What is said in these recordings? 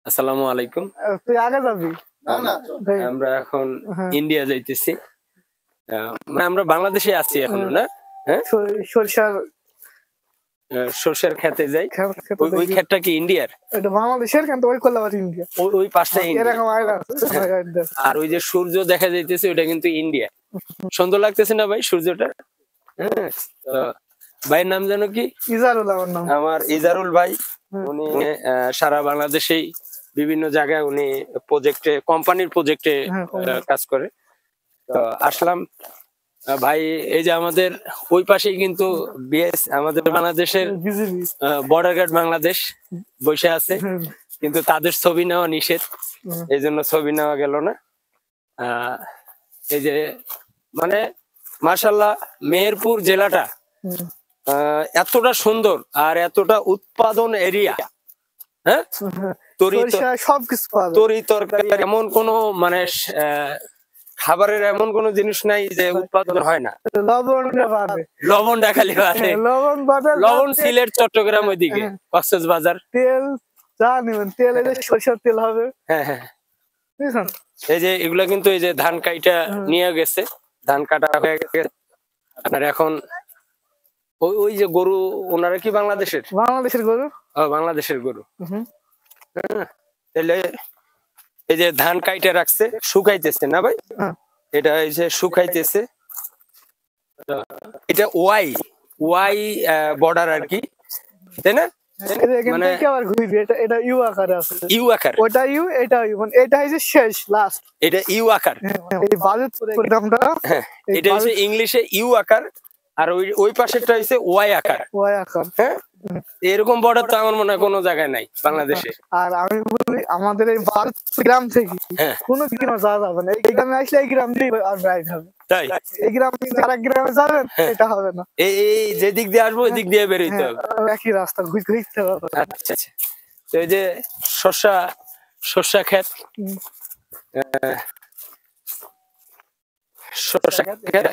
আসসালামু আলাইকুম। তুই আগে যাবি? আমরা এখন ইন্ডিয়া যাইতেছি। আমরা বাংলাদেশে আছি এখনো না? হ্যাঁ, সরষের খেতে যাই। ওই ক্ষেতটা কি ইন্ডিয়ার? এটা বাংলাদেশের, কিন্তু ওই কোলাবার ইন্ডিয়া। ওই পাশটা এরকম আইডা আছে। আর ওই যে সূর্য দেখা যাইতেছে ওটা কিন্তু ইন্ডিয়া। সুন্দর লাগতেছে না ভাই সূর্যটা? হ্যাঁ। ভাইয়ের নাম জানো কি? ইজারুল আমার নাম। আমার ইজারুল ভাই। উনি সারা বাংলাদেশেই বিভিন্ন জায়গায় উনি প্রজেক্টে, কোম্পানির প্রজেক্টে কাজ করে। তো আসলাম ভাই, এই যে আমাদের ওই পাশেই কিন্তু বিএস, আমাদের বাংলাদেশের বর্ডার গার্ড বাংলাদেশ বসে আছে, কিন্তু তাদের ছবি নেওয়া নিষেধ, এই জন্য ছবি নেওয়া গেল না। এই যে মানে মাশাআল্লাহ মেহেরপুর জেলাটা এতটা সুন্দর আর এতটা উৎপাদন এরিয়া। হ্যাঁ, তরি তরকারি এমন কোন মানে খাবারের এমন কোন জিনিস নাই যে উৎপাদন হয় না। লবণ ডাকালি লবণ সিলেট চট্টগ্রাম ওইদিকে কক্সবাজার। তেল যা নিবেন, তেল সরিষার তেল হবে। হ্যাঁ হ্যাঁ, এই যে এগুলা কিন্তু এই যে ধান কাইটা নিয়ে গেছে, ধান কাটা হয়ে গেছে আপনার। এখন ওই যে গরু, ওনারা কি বাংলাদেশের? বাংলাদেশের গরু। বাংলাদেশের গরু। তাহলে এই যে ধান কাইটা রাখছে, শুকাইতেছে না ভাই? এটা এই যে শুকাইতেছে, এটা ওয়াই ওয়াই বর্ডার আর কি, তাই না? মানে এটা ইউ আকারে আছে। ইউ আকার, ওটা ইউ, এটা ইউ, মানে এটা হইছে শেষ লাস্ট। এটা ইউ আকার। এই বাজেট প্রোগ্রামটা, এটা হচ্ছে ইংলিশে ইউ আকার, আর ওই পাশেরটা হচ্ছে ওয়াই আকার। ওয়াই আকার। হ্যাঁ, এরকম বর্ডার তো আমার মনে হয় কোনো জায়গায় নাই বাংলাদেশে। আর আমি বলি আমাদের এই গ্রাম থেকে কোনো গ্রামে যাওয়া যাবে না। এই গ্রামে আসলে এই গ্রাম দিয়ে আর রাইড হবে, তাই এই গ্রাম আরেক গ্রামে যাবেন এটা হবে না। এই যে দিক দিয়ে আসবো ওই দিক দিয়ে বেরোইতে হবে, একই রাস্তা ঘুরতে হবে। আচ্ছা আচ্ছা। তো এই যে শস্য ক্ষেত,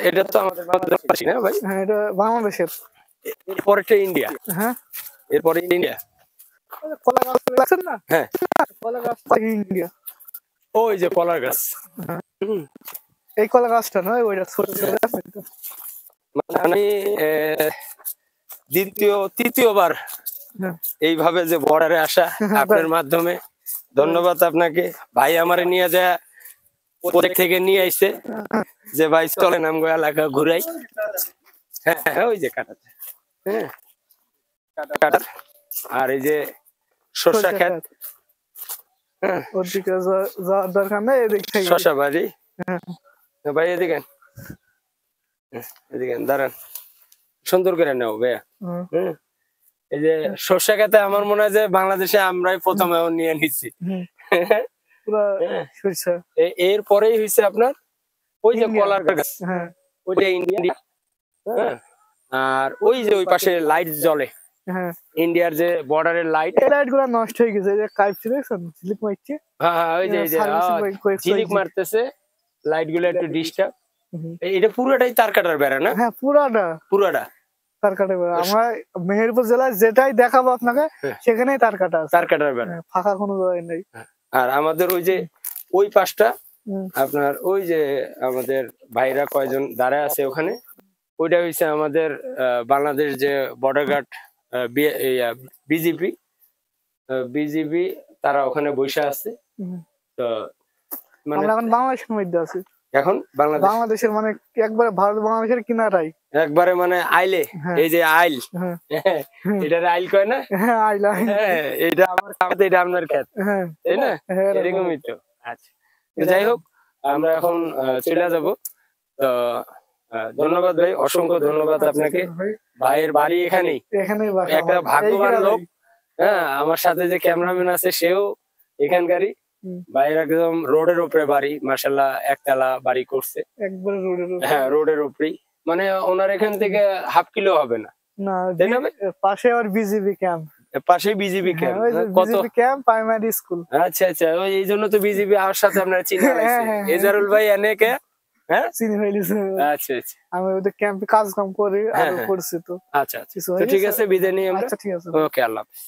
এটা তো আমাদের বাংলাদেশ না ভাই? হ্যাঁ, এটা বাংলাদেশের। এরপরে ইন্ডিয়া। হ্যাঁ, এরপরে ইন্ডিয়া। কলা গাছ লাগছে না? হ্যাঁ, কলা গাছ ইন্ডিয়া। ওই যে কলার গাছ, এই কলা গাছটা নয়, ওইটা ছোট ছোট। মানে তৃতীয়বার এইভাবে যে বর্ডারে আসা আপনার মাধ্যমে, ধন্যবাদ আপনাকে ভাই। আমারে নিয়ে যায় প্রজেক্ট থেকে নিয়ে আইছে যে ভাই চলেন আমগো এলাকা ঘুরাই। হ্যাঁ, ওই যে কাটাতে, হ্যাঁ কাটা। আর এই যে শস্য ক্ষেত, ওদিকে যাওয়ার দরকার নেই, এদিক থেকে শস্য বাড়ি। ভাই এদিকে এদিকে দাঁড়ান, সুন্দর করে নেও ভাইয়া। এই যে শস্য খেতে আমার মনে হয় যে বাংলাদেশে আমরাই প্রথমে নিয়ে নিচ্ছি। এরপরেই হয়েছে আপনার ওই যে কলার গাছ, ওইটা ইন্ডিয়া। আর ওই যে ওই পাশে লাইট জ্বলে, ইন্ডিয়ার যে বর্ডারের লাইট, লাইট গুলা নষ্ট হয়ে গেছে। ঝিলিক মারছে। হ্যাঁ, ওই যে ঝিলিক মারতেছে, লাইট গুলো একটু ডিস্টার্ব। এটা পুরোটাই তার কাটার বেড়া না? হ্যাঁ, পুরাটা তার কাটার বেড়া। আমরা মেহেরপুর জেলায় যেটাই দেখাবো আপনাকে সেখানেই তার কাটা আছে, তার কাটার বেড়া, ফাঁকা কোনো জায়গায় নেই। আর আমাদের ওই যে ওই পাশটা আপনার, ওই যে আমাদের ভাইরা কয়জন দাঁড়ায় আছে ওখানে, ওইটা হচ্ছে আমাদের বাংলাদেশ যে বর্ডার গার্ড বিজিবি, তারা ওখানে বসে আছে। তো মানে এখন বাংলাদেশের মধ্যে আছে, এখন বাংলাদেশের মানে একবারে ভারত বাংলাদেশের কিনারাই, একবারে মানে আইলে। এই যে আইল, এটা আইল কয় না? আইল, এটা আমাদের, এটা আপনার ক্ষেত, তাই না? এরকমই তো। আচ্ছা, যাই হোক, আমরা এখন চলে যাব। তো ধন্যবাদ ভাই, অসংখ্য ধন্যবাদ আপনাকে। ভাইয়ের বাড়ি এখানেই, একটা ভাগ্যবান লোক। হ্যাঁ, আমার সাথে যে ক্যামেরাম্যান আছে সেও এখানকারই। ভাইয়ের একদম রোডের উপরে বাড়ি, মাশাআল্লাহ একতলা বাড়ি করছে, একবারে রোডের উপরে। হ্যাঁ, রোডের উপরেই, মানে ওনার এখান থেকে হাফ কিলো হবে না। পাশে আর বিজিবি ক্যাম্প, পাশে বিজিবি ক্যাম্প, কত ক্যাম্প, প্রাইমারি স্কুল। আচ্ছা আচ্ছা, ওই এই জন্য তো বিজিবি আমার সাথে আপনারা চিনে রাখছেন। এজারুল ভাই এনেকে, হ্যাঁ চিনি হইলিছে। আচ্ছা আচ্ছা, আমি ওদের ক্যাম্পে কাজ কাম করি আর করছি তো। আচ্ছা আচ্ছা, ঠিক আছে, বিদায় নিই আমরা। আচ্ছা, ঠিক আছে, ওকে, আল্লাহ হাফেজ।